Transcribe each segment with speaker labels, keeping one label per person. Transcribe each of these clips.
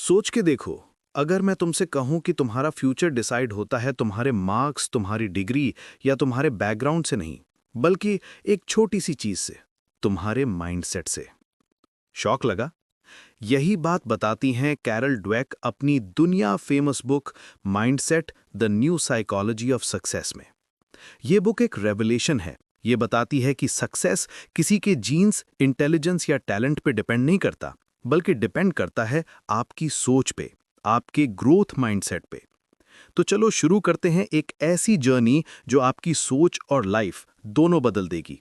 Speaker 1: सोच के देखो, अगर मैं तुमसे कहूं कि तुम्हारा फ्यूचर डिसाइड होता है तुम्हारे मार्क्स, तुम्हारी डिग्री या तुम्हारे बैकग्राउंड से नहीं, बल्कि एक छोटी सी चीज से, तुम्हारे माइंडसेट से। शॉक लगा? यही बात बताती हैं कैरल ड्वेक अपनी दुनिया famous book mindset the new psychology of success में। ये बुक एक रेवलेशन है। ये बताती है कि सक्सेस किसी के जीन्स, इंटेलिजेंस या टैलेंट पे डिपेंड नहीं करता, बल्कि डिपेंड करता है आपकी सोच पे, आपके ग्रोथ माइंडसेट पे। तो चलो शुरू करते हैं एक ऐसी जर्नी जो आपकी सोच और लाइफ दोनों बदल देगी।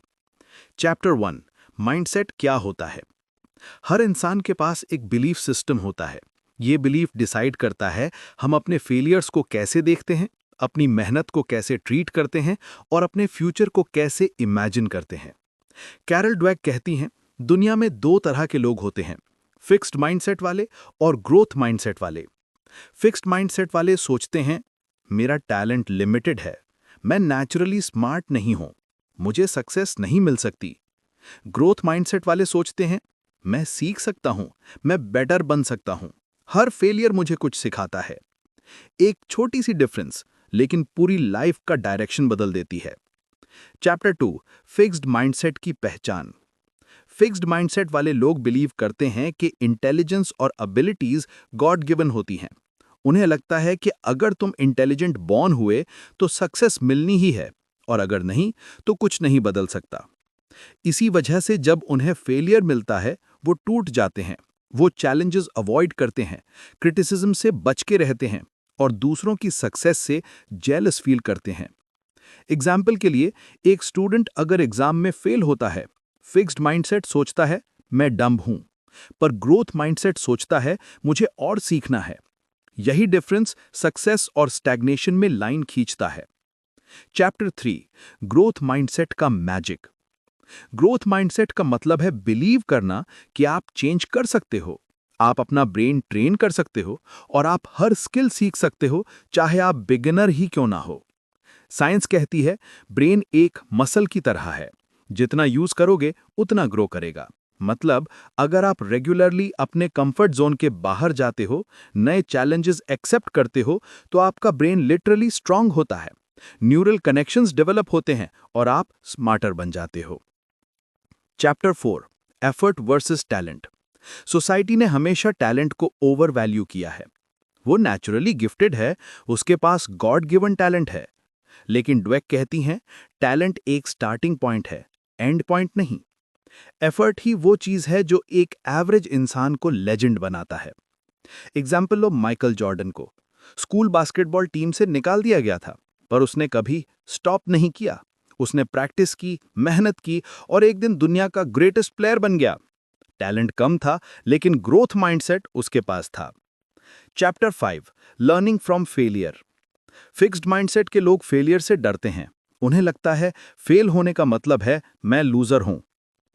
Speaker 1: चैप्टर 1, माइंडसेट क्या होता है। हर इंसान के पास एक बिलीफ सिस्टम होता है। ये बिलीफ डिसाइड करता है हम अपने फेलियर्स को कैसे देखते हैं, अपनी मेहनत को कैसे ट्रीट करते हैं और अपने फ्यूचर को कैसे इमेजिन करते हैं। कैरल ड्वेक कहती हैं, दुनिया में दो तरह के लोग होते हैं, फिक्स्ड माइंडसेट वाले और ग्रोथ माइंडसेट वाले। फिक्स्ड माइंडसेट वाले सोचते हैं, मेरा टैलेंट लिमिटेड है, मैं नेचुरली स्मार्ट नहीं हूं, मुझे सक्सेस नहीं मिल सकती। ग्रोथ माइंडसेट वाले सोचते हैं, मैं सीख सकता हूं, मैं बेटर बन सकता हूं, हर फेलियर मुझे कुछ सिखाता है। एक छोटी सी डिफरेंस लेकिन पूरी लाइफ का डायरेक्शन बदल देती है। चैप्टर 2, फिक्स्ड माइंडसेट की पहचान। फिक्स्ड माइंडसेट वाले लोग बिलीव करते हैं कि इंटेलिजेंस और एबिलिटीज गॉड गिवन होती हैं। उन्हें लगता है कि अगर तुम इंटेलिजेंट बॉर्न हुए तो सक्सेस मिलनी ही है, और अगर नहीं तो कुछ नहीं बदल सकता। इसी वजह से जब उन्हें फेलियर मिलता है वो टूट जाते हैं, वो चैलेंजेस अवॉइड करते हैं, क्रिटिसिज्म से बच के रहते हैं और दूसरों की सक्सेस से जेलस फील करते हैं। एग्जाम्पल के लिए, एक स्टूडेंट अगर एग्जाम में फेल होता है, फिक्स्ड माइंडसेट सोचता है मैं डम्ब हूं, पर ग्रोथ माइंडसेट सोचता है मुझे और सीखना है। यही डिफरेंस सक्सेस और स्टैग्नेशन में लाइन खींचता है। चैप्टर 3, ग्रोथ माइंडसेट का मैजिक। ग्रोथ माइंडसेट का मतलब है बिलीव करना कि आप चेंज कर सकते हो, आप अपना ब्रेन ट्रेन कर सकते हो और आप हर स्किल सीख सकते हो, चाहे आप बिगिनर ही क्यों ना हो। साइंस कहती है ब्रेन एक मसल की तरह है, जितना यूज करोगे उतना ग्रो करेगा। मतलब अगर आप रेगुलरली अपने कंफर्ट जोन के बाहर जाते हो, नए चैलेंजेस एक्सेप्ट करते हो, तो आपका ब्रेन लिटरली स्ट्रांग होता है, न्यूरल कनेक्शंस डेवलप होते हैं और आप स्मार्टर बन जाते हो। Chapter 4, effort versus talent. Society ने हमेशा टैलेंट को ओवर वैल्यू किया है। वो नेचुरली गिफ्टेड है, उसके पास गॉड गिवन टैलेंट है। लेकिन ड्वेक कहती हैं, टैलेंट एक स्टार्टिंग पॉइंट है, एंड पॉइंट नहीं। एफर्ट ही वो चीज है जो एक एवरेज इंसान को लेजेंड बनाता है। एग्जाम्पल लो माइकल जॉर्डन को। स्कूल बास्केटबॉल टीम से निकाल दिया गया था, पर उसने कभी स्टॉप नहीं किया। उसने प्रैक्टिस की, मेहनत की और एक दिन दुनिया का ग्रेटेस्ट प्लेयर बन गया। टैलेंट कम था, लेकिन ग्रोथ माइंडसेट उसके पास था। Chapter 5, learning from failure. Fixed mindset के लोग फेलियर से डरते हैं। उन्हें लगता है फेल होने का मतलब है मैं लूजर हूं।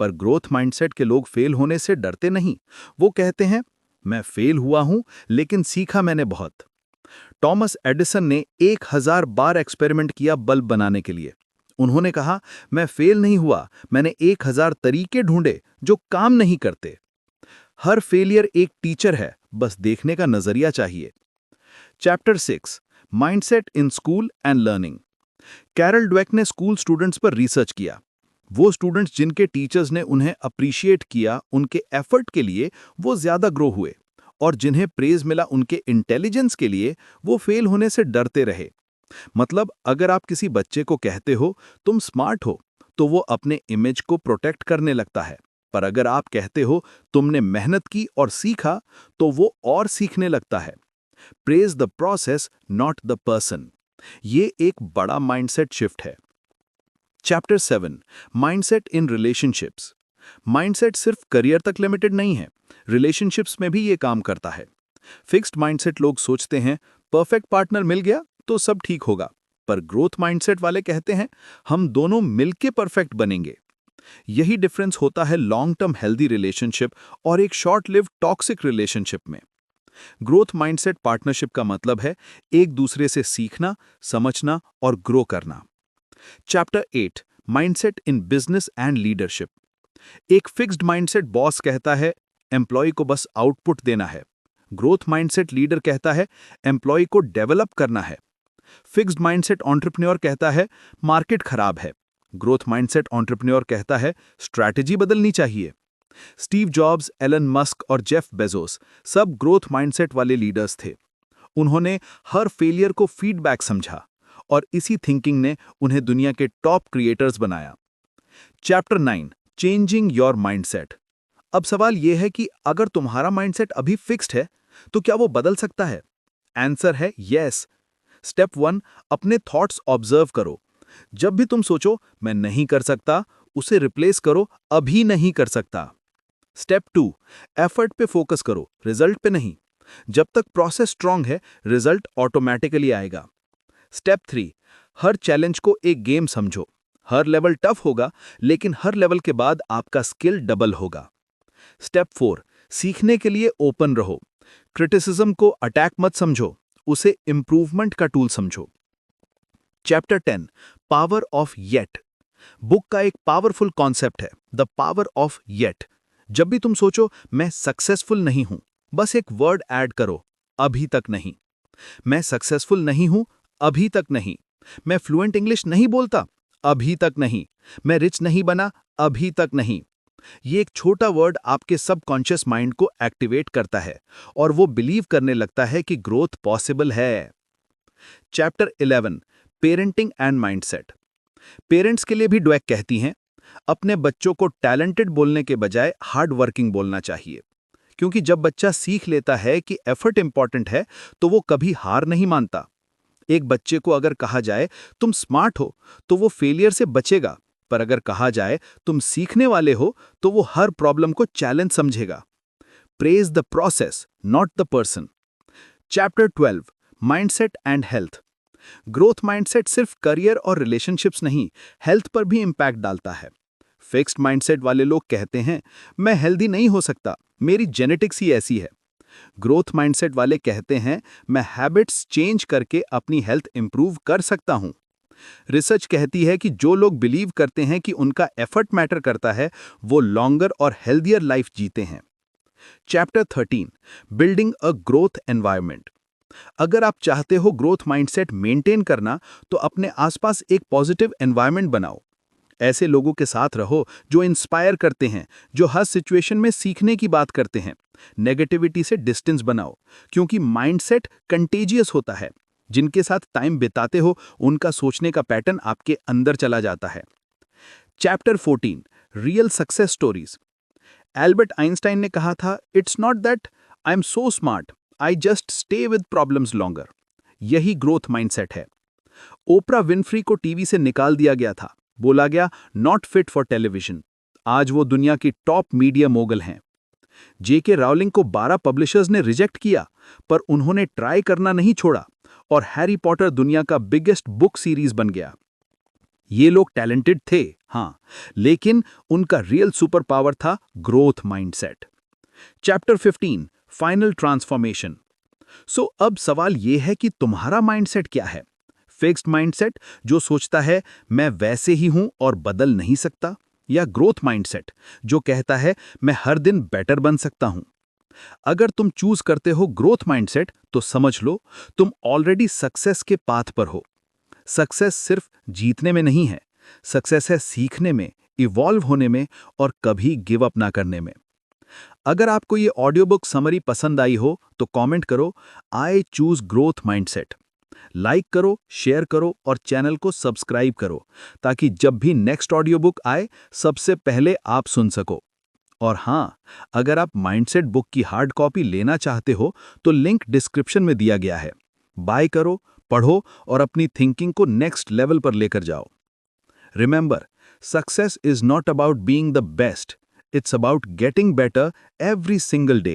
Speaker 1: पर ग्रोथ माइंडसेट के लोग फेल होने से डरते नहीं। वो कहते हैं मैं फेल हुआ हूं, लेकिन सीखा मैंने बहुत। टॉमस एडिसन ने 1000 बार एक्सपेरिमेंट किया बल्ब बनाने के लिए। उन्होंने कहा मैं फेल नहीं हुआ, मैंने 1000 तरीके ढूंढे जो काम नहीं करते। हर फेलियर एक टीचर है, बस देखने का नजरिया चाहिए। Chapter 6, mindset in school and learning. Carol Dweck ने स्कूल स्टूडेंट्स पर रिसर्च किया। वो स्टूडेंट्स जिनके टीचर्स ने उन्हें अप्रिशिएट किया उनके एफर्ट के लिए, वो ज्यादा ग्रो हुए, और जिन्हें प्रेज मिला उनके इंटेलिजेंस के लिए, वो फेल होने से डरते रहे। मतलब अगर आप किसी बच्चे को कहते हो तुम स्मार्ट हो, तो वो अपने इमेज को प्रोटेक्ट करने लगता है। पर अगर आप कहते हो तुमने मेहनत की और सीखा, तो वो और सीखने लगता है। Praise the process, not the person. ये एक बड़ा माइंडसेट शिफ्ट है। Chapter 7, mindset in relationships. Mindset सिर्फ करियर तक लिमिटेड नहीं है, रिलेशनशिप्स में भी ये काम करता है। फिक्स्ड माइंडसेट लोग सोचते हैं परफेक्ट पार्टनर मिल गया तो सब ठीक होगा, पर ग्रोथ माइंडसेट वाले कहते हैं हम दोनों मिलके परफेक्ट बनेंगे। यही डिफरेंस होता है लॉन्ग टर्म हेल्दी रिलेशनशिप और एक शॉर्ट लिव टॉक्सिक रिलेशनशिप में। ग्रोथ माइंडसेट पार्टनरशिप का मतलब है एक दूसरे से सीखना, समझना और ग्रो करना। Chapter 8, mindset in business and leadership. एक फिक्स्ड माइंडसेट बॉस कहता है एम्प्लॉय को बस आउटपुट देना है, ग्रोथ माइंडसेट लीडर कहता है एम्प्लॉय को डेवलप करना है। फिक्स्ड माइंडसेट एंटरप्रेन्योर कहता है मार्केट खराब है। ग्रोथ माइंडसेट एंटरप्रेन्योर कहता है स्ट्रैटेजी बदलनी चाहिए। स्टीव जॉब्स, एलन मस्क और जेफ बेजोस सब ग्रोथ माइंडसेट वाले लीडर्स थे। उन्होंने हर फेलियर को फीडबैक समझा और इसी थिंकिंग ने उन्हें दुनिया के टॉप क्रिएटर्स बनाया। Chapter 9, changing your mindset. अब सवाल यह है कि अगर तुम्हारा माइंडसेट अभी फिक्स्ड है तो क्या वो बदल सकता है? आंसर है यस। स्टेप 1, अपने थॉट्स ऑब्जर्व करो। जब भी तुम सोचो मैं नहीं कर सकता, उसे रिप्लेस करो अभी नहीं कर सकता। स्टेप 2, एफर्ट पे फोकस करो, रिजल्ट पे नहीं। जब तक प्रोसेस स्ट्रांग है, रिजल्ट ऑटोमेटिकली आएगा। स्टेप 3, हर चैलेंज को एक गेम समझो। हर लेवल टफ होगा, लेकिन हर लेवल के बाद आपका स्किल डबल होगा। स्टेप 4, सीखने के लिए ओपन रहो। क्रिटिसिज्म को अटैक मत समझो, उसे इंप्रूवमेंट का टूल समझो। Chapter 10, power of yet. Book का एक पावरफुल कॉन्सेप्ट है, द पावर ऑफ येट। जब भी तुम सोचो मैं सक्सेसफुल नहीं हूं, बस एक वर्ड ऐड करो, अभी तक नहीं। मैं सक्सेसफुल नहीं हूं, अभी तक नहीं। मैं फ्लुएंट इंग्लिश नहीं बोलता, अभी तक नहीं। मैं रिच नहीं बना, अभी तक नहीं। ये एक छोटा वर्ड आपके सबकॉन्शियस माइंड को एक्टिवेट करता है और वो बिलीव करने लगता है कि ग्रोथ पॉसिबल है। Chapter 11, parenting and mindset. Parents के लिए भी ड्वेक कहती हैं अपने बच्चों को टैलेंटेड बोलने के बजाय हार्ड वर्किंग बोलना चाहिए, क्योंकि जब बच्चा सीख लेता है कि एफर्ट इंपॉर्टेंट है तो वो कभी हार नहीं मानता। एक बच्चे को अगर कहा जाए तुम स्मार्ट हो तो वो फेलियर से बचेगा, पर अगर कहा जाए तुम सीखने वाले हो तो वो हर प्रॉब्लम को चैलेंज समझेगा। Praise the process, not the person. Chapter 12, mindset and health. Growth mindset सिर्फ करियर और रिलेशनशिप्स नहीं, हेल्थ पर भी इंपैक्ट डालता है। फिक्स्ड माइंडसेट वाले लोग कहते हैं मैं हेल्दी नहीं हो सकता, मेरी जेनेटिक्स ही ऐसी है। ग्रोथ माइंडसेट वाले कहते हैं मैं हैबिट्स चेंज करके अपनी हेल्थ इंप्रूव कर सकता हूं। रिसर्च कहती है कि जो लोग बिलीव करते हैं कि उनका एफर्ट मैटर करता है, वो लॉन्गर और हेल्दियर लाइफ जीते हैं। Chapter 13, building a growth environment. अगर आप चाहते हो ग्रोथ माइंडसेट मेंटेन करना, तो अपने आसपास एक पॉजिटिव एनवायरनमेंट बनाओ। ऐसे लोगों के साथ रहो जो इंस्पायर करते हैं, जो हर सिचुएशन में सीखने की बात करते हैं। नेगेटिविटी से डिस्टेंस बनाओ, क्योंकि माइंडसेट कंटेजियस होता है। जिनके साथ टाइम बिताते हो, उनका सोचने का पैटर्न आपके अंदर चला जाता है। Chapter 14, real success stories. Albert Einstein ने कहा था it's not that I am so smart, I just stay with problems longer. यही ग्रोथ माइंडसेट है। ओपरा विनफ्री को टीवी से निकाल दिया गया था, बोला गया नॉट फिट फॉर टेलीविजन। आज वो दुनिया की टॉप मीडिया मोगल हैं। जेके रावलिंग को 12 पब्लिशर्स ने रिजेक्ट किया, पर उन्होंने ट्राई करना नहीं छोड़ा और हैरी पॉटर दुनिया का बिगेस्ट बुक सीरीज बन गया। ये लोग टैलेंटेड थे, हाँ, लेकिन उनका रियल सुपर पावर था growth mindset. Chapter 15, final transformation. So अब सवाल यह है कि तुम्हारा माइंडसेट क्या है? फिक्स्ड माइंडसेट जो सोचता है मैं वैसे ही हूं और बदल नहीं सकता, या ग्रोथ माइंडसेट जो कहता है मैं हर दिन बेटर बन सकता हूं? अगर तुम चूज करते हो ग्रोथ माइंडसेट, तो समझ लो तुम ऑलरेडी सक्सेस के पाथ पर हो। सक्सेस सिर्फ जीतने में नहीं है, सक्सेस है सीखने में, इवॉल्व होने में और कभी गिव अप ना करने में। अगर आपको ये ऑडियो बुक समरी पसंद आई हो तो कमेंट करो I choose growth mindset. Like करो, शेयर करो और चैनल को सब्सक्राइब करो, ताकि जब भी नेक्स्ट ऑडियो बुक आए सबसे पहले आप सुन सको। और हाँ, अगर आप माइंडसेट बुक की हार्ड कॉपी लेना चाहते हो तो लिंक डिस्क्रिप्शन में दिया गया है। बाय करो, पढ़ो और अपनी थिंकिंग को नेक्स्ट लेवल पर लेकर जाओ। Remember, success is not about being the best, it's about getting better every single day.